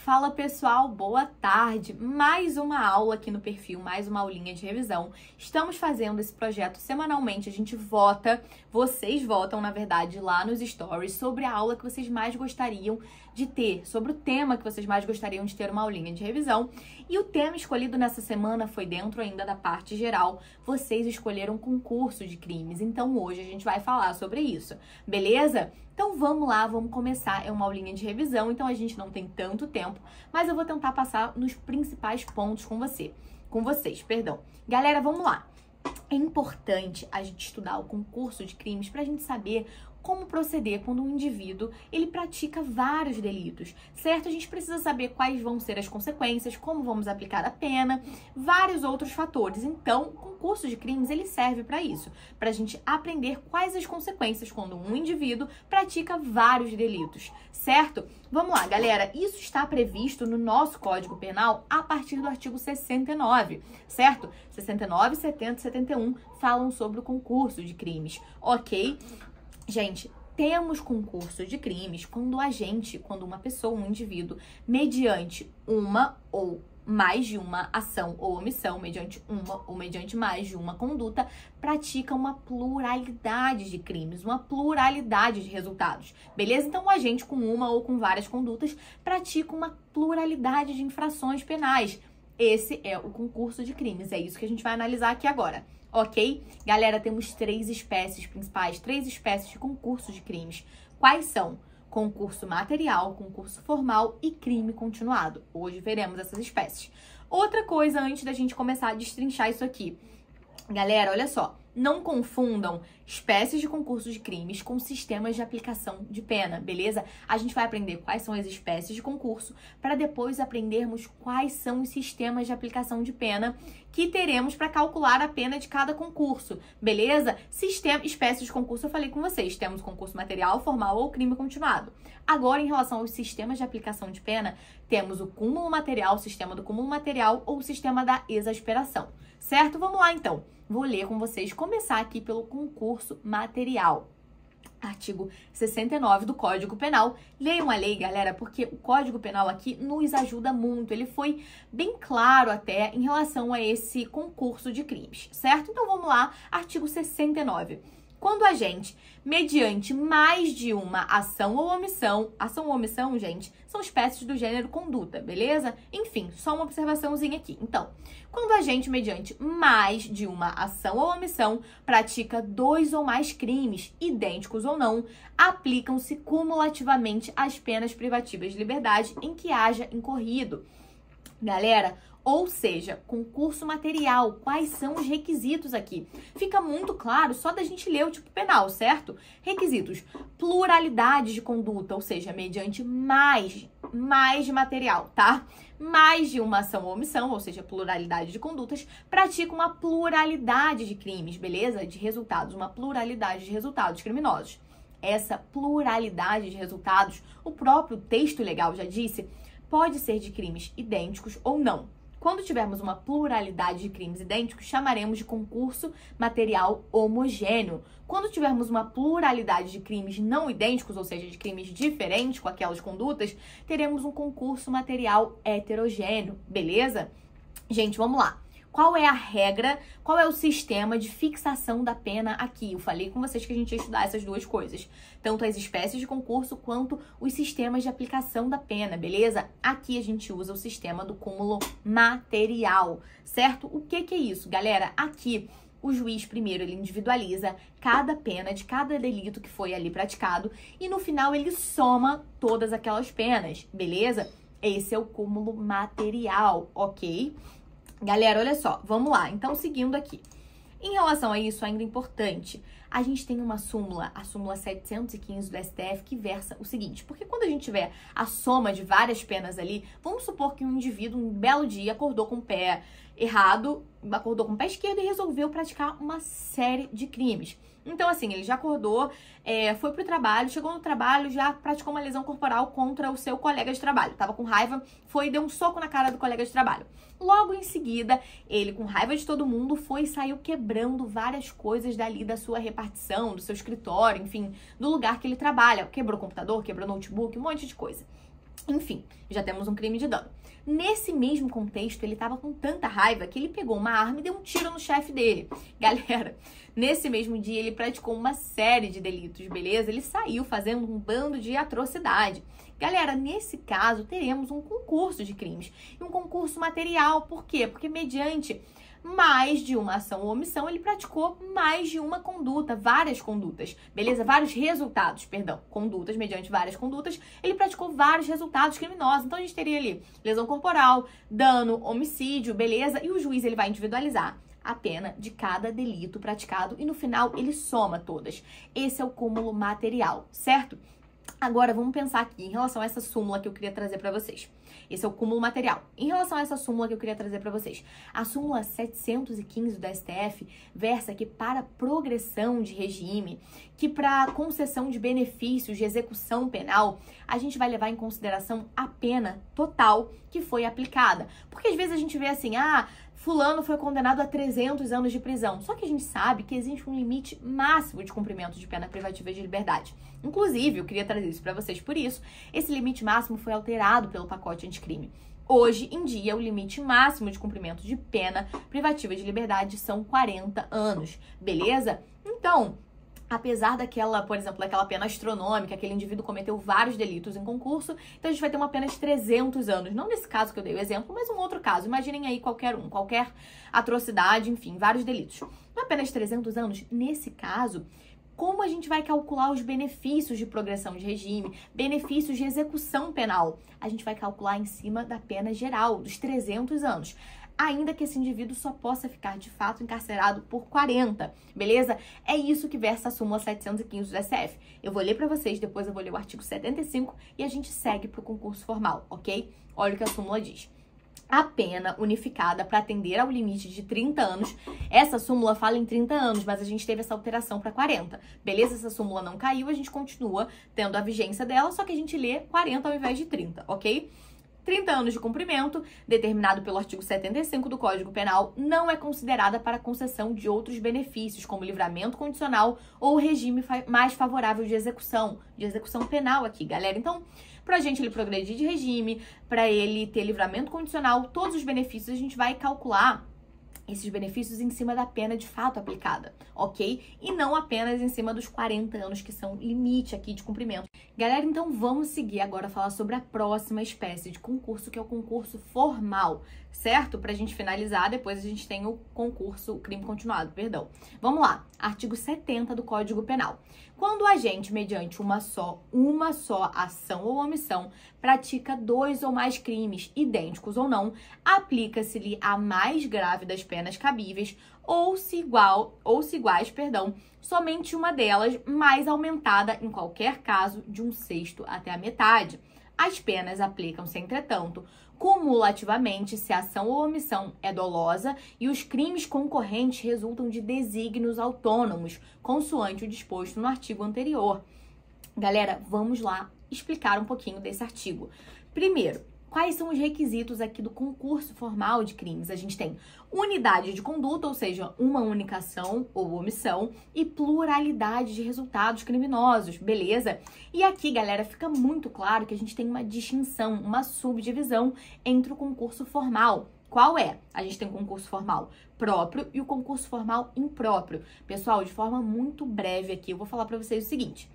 Fala pessoal, boa tarde! Mais uma aula aqui no perfil, mais uma aulinha de revisão. Estamos fazendo esse projeto semanalmente, a gente vota, vocês votam na verdade lá nos stories sobre a aula que vocês mais gostariam de ter, sobre o tema que vocês mais gostariam de ter uma aulinha de revisão. E o tema escolhido nessa semana foi dentro ainda da parte geral, vocês escolheram concurso de crimes, então hoje a gente vai falar sobre isso, beleza? Então vamos lá, vamos começar, é uma aulinha de revisão, então a gente não tem tanto tempo, mas eu vou tentar passar nos principais pontos com vocês. Galera, vamos lá. É importante a gente estudar o concurso de crimes para a gente saber como proceder quando um indivíduo ele pratica vários delitos, certo? A gente precisa saber quais vão ser as consequências, como vamos aplicar a pena, vários outros fatores. Então, o concurso de crimes ele serve para isso, para a gente aprender quais as consequências quando um indivíduo pratica vários delitos, certo? Vamos lá, galera, isso está previsto no nosso Código Penal a partir do artigo 69, certo? 69, 70 e 71 falam sobre o concurso de crimes, ok? Gente, temos concurso de crimes quando uma pessoa, um indivíduo, mediante uma ou mais de uma ação ou omissão, mediante uma ou mediante mais de uma conduta, pratica uma pluralidade de crimes, uma pluralidade de resultados, beleza? Então, o agente com uma ou com várias condutas pratica uma pluralidade de infrações penais. Esse é o concurso de crimes, é isso que a gente vai analisar aqui agora. Ok? Galera, temos três espécies principais, três espécies de concurso de crimes. Quais são? Concurso material, concurso formal e crime continuado. Hoje veremos essas espécies. Outra coisa antes da gente começar a destrinchar isso aqui. Galera, olha só. Não confundam espécies de concurso de crimes com sistemas de aplicação de pena, beleza? A gente vai aprender quais são as espécies de concurso para depois aprendermos quais são os sistemas de aplicação de pena que teremos para calcular a pena de cada concurso, beleza? Espécies de concurso eu falei com vocês, temos concurso material, formal ou crime continuado. Agora, em relação aos sistemas de aplicação de pena, temos o cúmulo material, o sistema do cúmulo material ou o sistema da exasperação, certo? Vamos lá, então. Vou ler com vocês, começar aqui pelo concurso material. Artigo 69 do Código Penal. Leiam a lei, galera, porque o Código Penal aqui nos ajuda muito. Ele foi bem claro até em relação a esse concurso de crimes, certo? Então vamos lá, artigo 69. Quando o agente, mediante mais de uma ação ou omissão, gente, são espécies do gênero conduta, beleza? Enfim, só uma observaçãozinha aqui. Então, quando o agente, mediante mais de uma ação ou omissão, pratica dois ou mais crimes, idênticos ou não, aplicam-se cumulativamente as penas privativas de liberdade em que haja incorrido. Galera, ou seja, concurso material, quais são os requisitos aqui? Fica muito claro só da gente ler o tipo penal, certo? Requisitos: pluralidade de conduta, ou seja, mediante mais de material, tá? Mais de uma ação ou omissão, ou seja, pluralidade de condutas, pratica uma pluralidade de crimes, beleza? De resultados, uma pluralidade de resultados criminosos. Essa pluralidade de resultados, o próprio texto legal já disse, pode ser de crimes idênticos ou não. Quando tivermos uma pluralidade de crimes idênticos, chamaremos de concurso material homogêneo. Quando tivermos uma pluralidade de crimes não idênticos, ou seja, de crimes diferentes com aquelas condutas, teremos um concurso material heterogêneo, beleza? Gente, vamos lá. Qual é a regra, qual é o sistema de fixação da pena aqui? Eu falei com vocês que a gente ia estudar essas duas coisas. Tanto as espécies de concurso quanto os sistemas de aplicação da pena, beleza? Aqui a gente usa o sistema do cúmulo material, certo? O que é isso, galera? Aqui o juiz primeiro ele individualiza cada pena de cada delito que foi ali praticado e no final ele soma todas aquelas penas, beleza? Esse é o cúmulo material, ok? Galera, olha só, vamos lá. Então, seguindo aqui. Em relação a isso, ainda é importante, a gente tem uma súmula, a súmula 715 do STF, que versa o seguinte, porque quando a gente tiver a soma de várias penas ali, vamos supor que um indivíduo, um belo dia, acordou com o pé errado, acordou com o pé esquerdo e resolveu praticar uma série de crimes. Então, assim, ele já acordou, foi pro trabalho, chegou no trabalho, já praticou uma lesão corporal contra o seu colega de trabalho. Tava com raiva, foi e deu um soco na cara do colega de trabalho. Logo em seguida, ele, com raiva de todo mundo, foi e saiu quebrando várias coisas dali da sua repartição, do seu escritório, enfim, do lugar que ele trabalha. Quebrou computador, quebrou notebook, um monte de coisa. Enfim, já temos um crime de dano. Nesse mesmo contexto, ele tava com tanta raiva que ele pegou uma arma e deu um tiro no chefe dele. Galera, nesse mesmo dia ele praticou uma série de delitos, beleza? Ele saiu fazendo um bando de atrocidade. Galera, nesse caso, teremos um concurso de crimes. E um concurso material. Por quê? Porque mediante mais de uma ação ou omissão, ele praticou mais de uma conduta, várias condutas, beleza? Vários resultados, perdão, condutas, mediante várias condutas, ele praticou vários resultados criminosos. Então, a gente teria ali lesão corporal, dano, homicídio, beleza? E o juiz, ele vai individualizar a pena de cada delito praticado e, no final, ele soma todas. Esse é o cúmulo material, certo? Agora, vamos pensar aqui em relação a essa súmula que eu queria trazer para vocês. Esse é o cúmulo material. Em relação a essa súmula que eu queria trazer para vocês. A súmula 715 do STF versa que para progressão de regime, que para concessão de benefícios de execução penal, a gente vai levar em consideração a pena total que foi aplicada. Porque às vezes a gente vê assim, fulano foi condenado a 300 anos de prisão. Só que a gente sabe que existe um limite máximo de cumprimento de pena privativa de liberdade. Inclusive, eu queria trazer isso para vocês por isso, esse limite máximo foi alterado pelo pacote anticrime. Hoje em dia, o limite máximo de cumprimento de pena privativa de liberdade são 40 anos, beleza? Então, apesar daquela, por exemplo, daquela pena astronômica, aquele indivíduo cometeu vários delitos em concurso, então a gente vai ter uma pena de 300 anos. Não nesse caso que eu dei o exemplo, mas um outro caso. Imaginem aí qualquer atrocidade, enfim, vários delitos. Uma pena de 300 anos, nesse caso, como a gente vai calcular os benefícios de progressão de regime, benefícios de execução penal? A gente vai calcular em cima da pena geral, dos 300 anos. Ainda que esse indivíduo só possa ficar, de fato, encarcerado por 40, beleza? É isso que versa a súmula 715 do STF. Eu vou ler para vocês, depois eu vou ler o artigo 75 e a gente segue para o concurso formal, ok? Olha o que a súmula diz. A pena unificada para atender ao limite de 30 anos. Essa súmula fala em 30 anos, mas a gente teve essa alteração para 40. Beleza? Essa súmula não caiu, a gente continua tendo a vigência dela, só que a gente lê 40 ao invés de 30, ok? 30 anos de cumprimento, determinado pelo artigo 75 do Código Penal, não é considerada para concessão de outros benefícios, como livramento condicional ou regime mais favorável de execução penal aqui, galera. Então, pra gente ele progredir de regime, pra ele ter livramento condicional, todos os benefícios a gente vai calcular esses benefícios em cima da pena de fato aplicada, ok? E não apenas em cima dos 40 anos que são limite aqui de cumprimento. Galera, então vamos seguir agora a falar sobre a próxima espécie de concurso, que é o concurso formal, certo? Pra gente finalizar, depois a gente tem o concurso, o crime continuado, perdão. Vamos lá, artigo 70 do Código Penal. Quando o agente, mediante uma só ação ou omissão, pratica 2 ou mais crimes, idênticos ou não, aplica-se-lhe a mais grave das penas cabíveis, ou se iguais, somente uma delas, mais aumentada em qualquer caso de 1/6 até a metade. As penas aplicam-se, entretanto, cumulativamente se a ação ou omissão é dolosa e os crimes concorrentes resultam de desígnios autônomos, consoante o disposto no artigo anterior. Galera, vamos lá explicar um pouquinho desse artigo. Primeiro, quais são os requisitos aqui do concurso formal de crimes? A gente tem unidade de conduta, ou seja, uma única ação ou omissão, e pluralidade de resultados criminosos, beleza? E aqui, galera, fica muito claro que a gente tem uma distinção, uma subdivisão entre o concurso formal. Qual é? A gente tem o concurso formal próprio e o concurso formal impróprio. Pessoal, de forma muito breve aqui, eu vou falar para vocês o seguinte,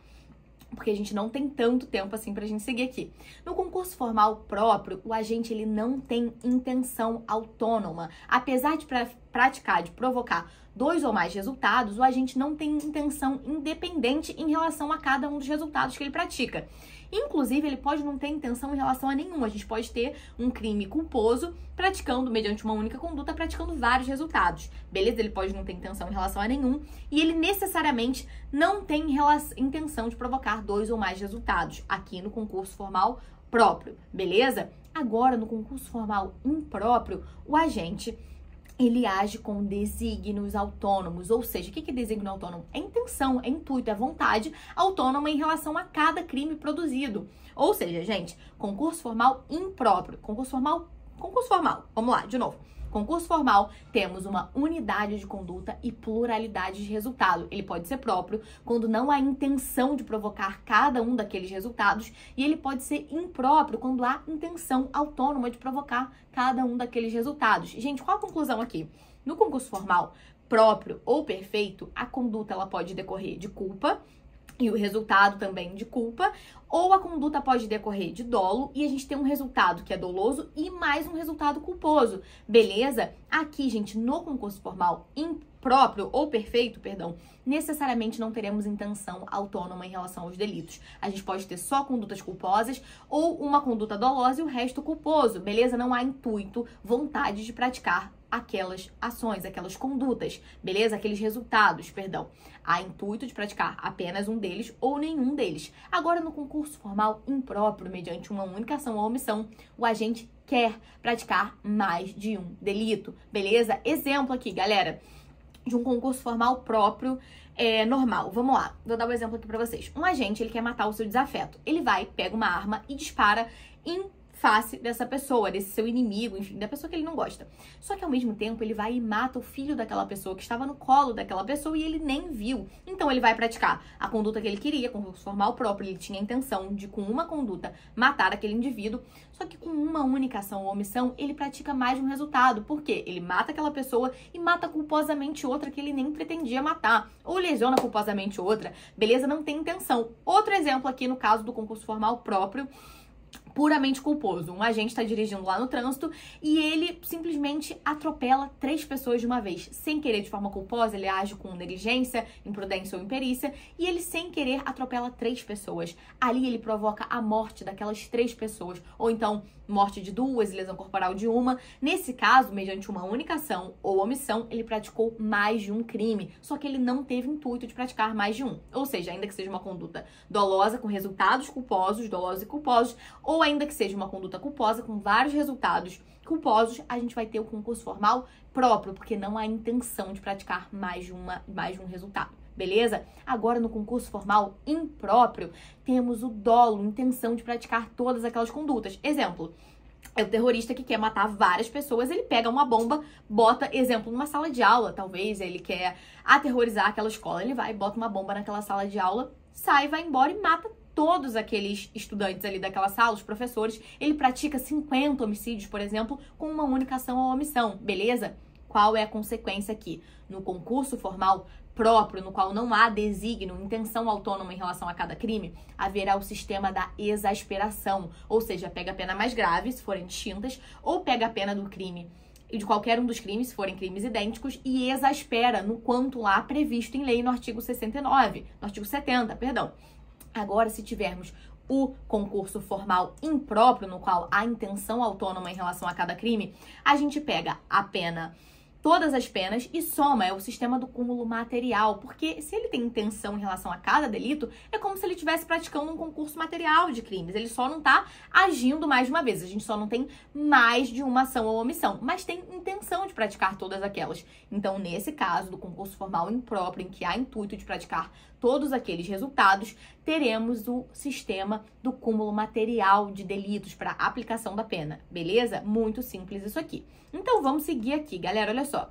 porque a gente não tem tanto tempo assim pra gente seguir aqui. No concurso formal próprio, o agente ele não tem intenção autônoma. Apesar de praticar, de provocar 2 ou mais resultados, o agente não tem intenção independente em relação a cada um dos resultados que ele pratica. Inclusive, ele pode não ter intenção em relação a nenhum. A gente pode ter um crime culposo praticando, mediante uma única conduta, praticando vários resultados. Beleza? Ele pode não ter intenção em relação a nenhum. E ele necessariamente não tem intenção de provocar 2 ou mais resultados aqui no concurso formal próprio. Beleza? Agora, no concurso formal impróprio, o agente ele age com desígnios autônomos, ou seja, o que é desígnio autônomo? É intenção, é intuito, é vontade autônoma em relação a cada crime produzido. Ou seja, gente, concurso formal impróprio, concurso formal, vamos lá, de novo. Concurso formal, temos uma unidade de conduta e pluralidade de resultado. Ele pode ser próprio quando não há intenção de provocar cada um daqueles resultados, e ele pode ser impróprio quando há intenção autônoma de provocar cada um daqueles resultados. Gente, qual a conclusão aqui? No concurso formal, próprio ou perfeito, a conduta ela pode decorrer de culpa, e o resultado também de culpa, ou a conduta pode decorrer de dolo e a gente tem um resultado que é doloso e mais um resultado culposo, beleza? Aqui, gente, no concurso formal impróprio ou perfeito, perdão, necessariamente não teremos intenção autônoma em relação aos delitos. A gente pode ter só condutas culposas ou uma conduta dolosa e o resto culposo, beleza? Não há intuito, vontade de praticar aquelas ações, aquelas condutas, beleza? Aqueles resultados, perdão. Há intuito de praticar apenas um deles ou nenhum deles. Agora, no concurso formal impróprio, mediante uma única ação ou omissão, o agente quer praticar mais de um delito, beleza? Exemplo aqui, galera, de um concurso formal próprio normal. Vamos lá, vou dar um exemplo aqui pra vocês. Um agente, ele quer matar o seu desafeto. Ele vai, pega uma arma e dispara em face dessa pessoa, desse seu inimigo, enfim, da pessoa que ele não gosta. Só que ao mesmo tempo ele vai e mata o filho daquela pessoa que estava no colo daquela pessoa e ele nem viu. Então ele vai praticar a conduta que ele queria, concurso formal próprio, ele tinha a intenção de com uma conduta matar aquele indivíduo, só que com uma única ação ou omissão ele pratica mais de um resultado. Por quê? Ele mata aquela pessoa e mata culposamente outra que ele nem pretendia matar, ou lesiona culposamente outra, beleza? Não tem intenção. Outro exemplo aqui no caso do concurso formal próprio, puramente culposo. Um agente está dirigindo lá no trânsito e ele simplesmente atropela 3 pessoas de uma vez. Sem querer, de forma culposa, ele age com negligência, imprudência ou imperícia e ele, sem querer, atropela 3 pessoas. Ali ele provoca a morte daquelas 3 pessoas, ou então morte de 2, lesão corporal de 1. Nesse caso, mediante uma única ação ou omissão, ele praticou mais de um crime, só que ele não teve intuito de praticar mais de um. Ou seja, ainda que seja uma conduta dolosa com resultados culposos, dolosos e culposos, ou ainda que seja uma conduta culposa com vários resultados culposos, a gente vai ter o concurso formal próprio, porque não há intenção de praticar mais de um resultado. Beleza? Agora, no concurso formal impróprio, temos o dolo, intenção de praticar todas aquelas condutas. Exemplo, é o terrorista que quer matar várias pessoas, ele pega uma bomba, bota, exemplo, numa sala de aula, talvez ele quer aterrorizar aquela escola, ele vai, bota uma bomba naquela sala de aula, sai, vai embora e mata todos aqueles estudantes ali daquela sala, os professores. Ele pratica 50 homicídios, por exemplo, com uma única ação ou omissão, beleza? Qual é a consequência aqui? No concurso formal próprio, no qual não há desígnio, intenção autônoma em relação a cada crime, haverá o sistema da exasperação, ou seja, pega a pena mais grave, se forem distintas, ou pega a pena do crime, de qualquer um dos crimes, se forem crimes idênticos, e exaspera no quanto lá previsto em lei no artigo 69, no artigo 70, perdão. Agora, se tivermos o concurso formal impróprio, no qual há intenção autônoma em relação a cada crime, a gente pega a pena, todas as penas e soma, é o sistema do cúmulo material, porque se ele tem intenção em relação a cada delito, é como se ele estivesse praticando um concurso material de crimes, ele só não tá agindo mais de uma vez, a gente só não tem mais de uma ação ou omissão, mas tem intenção de praticar todas aquelas. Então, nesse caso do concurso formal impróprio, em que há intuito de praticar todos aqueles resultados, teremos o sistema do cúmulo material de delitos para aplicação da pena, beleza? Muito simples isso aqui. Então, vamos seguir aqui, galera, olha só.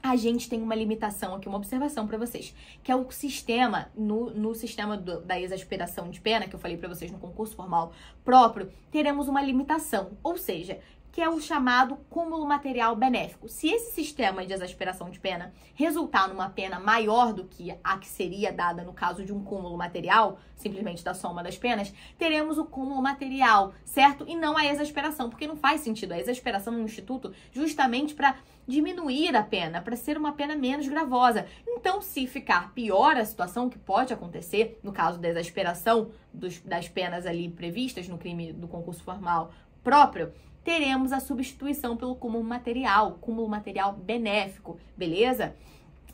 A gente tem uma limitação aqui, uma observação para vocês, que é o sistema, no sistema da exasperação de pena, que eu falei para vocês no concurso formal próprio, teremos uma limitação, ou seja, que é o chamado cúmulo material benéfico. Se esse sistema de exasperação de pena resultar numa pena maior do que a que seria dada no caso de um cúmulo material, simplesmente da soma das penas, teremos o cúmulo material, certo? E não a exasperação, porque não faz sentido a exasperação no instituto justamente para diminuir a pena, para ser uma pena menos gravosa. Então, se ficar pior a situação, que pode acontecer no caso da exasperação das penas ali previstas no crime do concurso formal próprio, teremos a substituição pelo cúmulo material benéfico, beleza?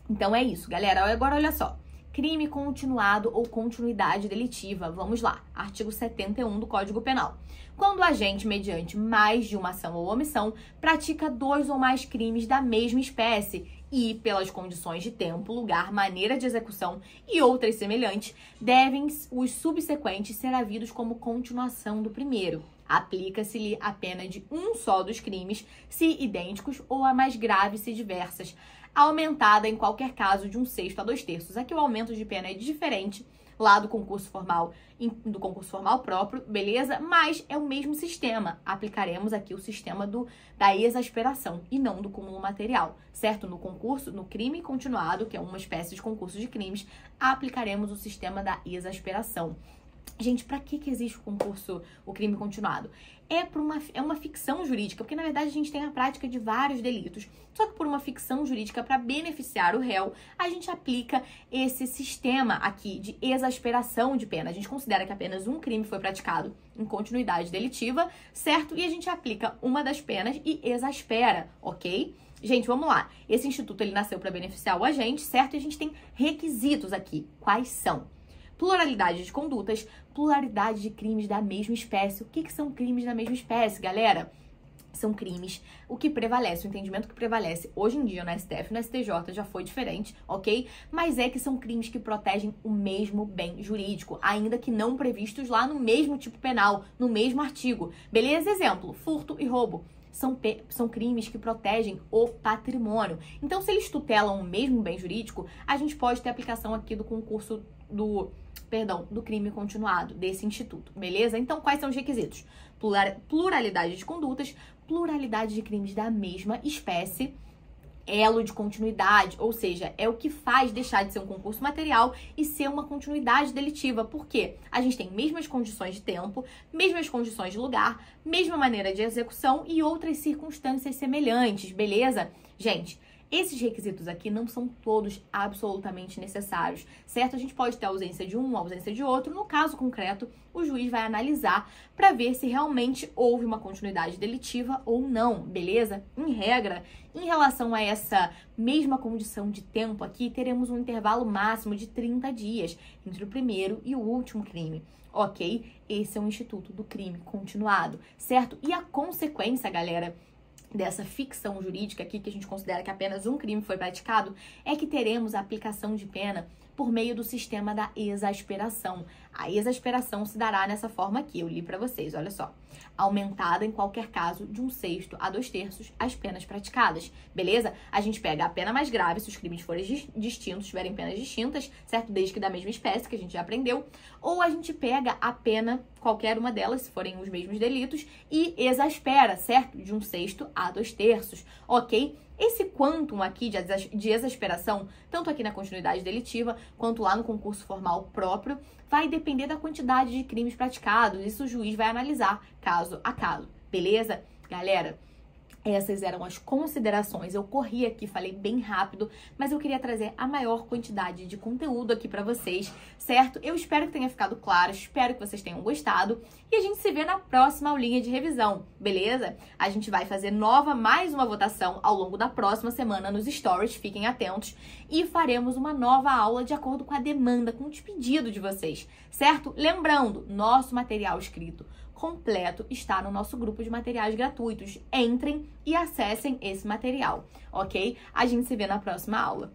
Então é isso, galera. Agora olha só. Crime continuado ou continuidade delitiva. Vamos lá. Artigo 71 do Código Penal. Quando o agente, mediante mais de uma ação ou omissão, pratica 2 ou mais crimes da mesma espécie e, pelas condições de tempo, lugar, maneira de execução e outras semelhantes, devem os subsequentes ser havidos como continuação do primeiro. Aplica-se-lhe a pena de um só dos crimes, se idênticos, ou a mais grave se diversas, aumentada em qualquer caso de 1/6 a 2/3. Aqui o aumento de pena é diferente lá do concurso formal próprio, beleza? Mas é o mesmo sistema. Aplicaremos aqui o sistema da exasperação e não do cúmulo material, certo? No crime continuado, que é uma espécie de concurso de crimes, aplicaremos o sistema da exasperação. Gente, pra que existe o crime continuado? É uma ficção jurídica, porque na verdade a gente tem a prática de vários delitos. Só que por uma ficção jurídica, para beneficiar o réu, a gente aplica esse sistema aqui de exasperação de pena. A gente considera que apenas um crime foi praticado em continuidade delitiva, certo? E a gente aplica uma das penas e exaspera, ok? Gente, vamos lá. Esse instituto ele nasceu para beneficiar o agente, certo? E a gente tem requisitos aqui. Quais são? Pluralidade de condutas, pluralidade de crimes da mesma espécie. O que são crimes da mesma espécie, galera? São crimes, o entendimento que prevalece hoje em dia no STF e no STJ já foi diferente, ok? Mas que são crimes que protegem o mesmo bem jurídico, ainda que não previstos lá no mesmo tipo penal, no mesmo artigo. Beleza? Exemplo, furto e roubo. São crimes que protegem o patrimônio. Então, se eles tutelam o mesmo bem jurídico, a gente pode ter aplicação aqui do do crime continuado, desse instituto, beleza? Então, quais são os requisitos? Pluralidade de condutas, pluralidade de crimes da mesma espécie, elo de continuidade, ou seja, é o que faz deixar de ser um concurso material e ser uma continuidade delitiva. Por quê? A gente tem mesmas condições de tempo, mesmas condições de lugar, mesma maneira de execução e outras circunstâncias semelhantes, beleza? Gente, esses requisitos aqui não são todos absolutamente necessários, certo? A gente pode ter ausência de um, ausência de outro. No caso concreto, o juiz vai analisar para ver se realmente houve uma continuidade delitiva ou não, beleza? Em regra, em relação a essa mesma condição de tempo aqui, teremos um intervalo máximo de 30 dias entre o primeiro e o último crime. Ok? Esse é um instituto do crime continuado, certo? E a consequência, galera, dessa ficção jurídica aqui, que a gente considera que apenas um crime foi praticado, é que teremos a aplicação de pena por meio do sistema da exasperação. A exasperação se dará nessa forma aqui, eu li pra vocês, olha só. Aumentada em qualquer caso de 1/6 a 2/3 as penas praticadas, beleza? A gente pega a pena mais grave se os crimes forem distintos, tiverem penas distintas, certo? Desde que da mesma espécie, que a gente já aprendeu. Ou a gente pega a pena, qualquer uma delas, se forem os mesmos delitos, e exaspera, certo? De 1/6 a 2/3, ok? Esse quantum aqui de exasperação, tanto aqui na continuidade delitiva, quanto lá no concurso formal próprio, vai depender da quantidade de crimes praticados. Isso o juiz vai analisar caso a caso, beleza? Galera, essas eram as considerações. Eu corri aqui, falei bem rápido, mas eu queria trazer a maior quantidade de conteúdo aqui pra vocês, certo? Eu espero que tenha ficado claro, espero que vocês tenham gostado. E a gente se vê na próxima aulinha de revisão, beleza? A gente vai fazer mais uma votação ao longo da próxima semana nos stories, fiquem atentos. E faremos uma nova aula de acordo com a demanda, com o pedido de vocês, certo? Lembrando, nosso material escrito completo está no nosso grupo de materiais gratuitos. Entrem e acessem esse material, ok? A gente se vê na próxima aula.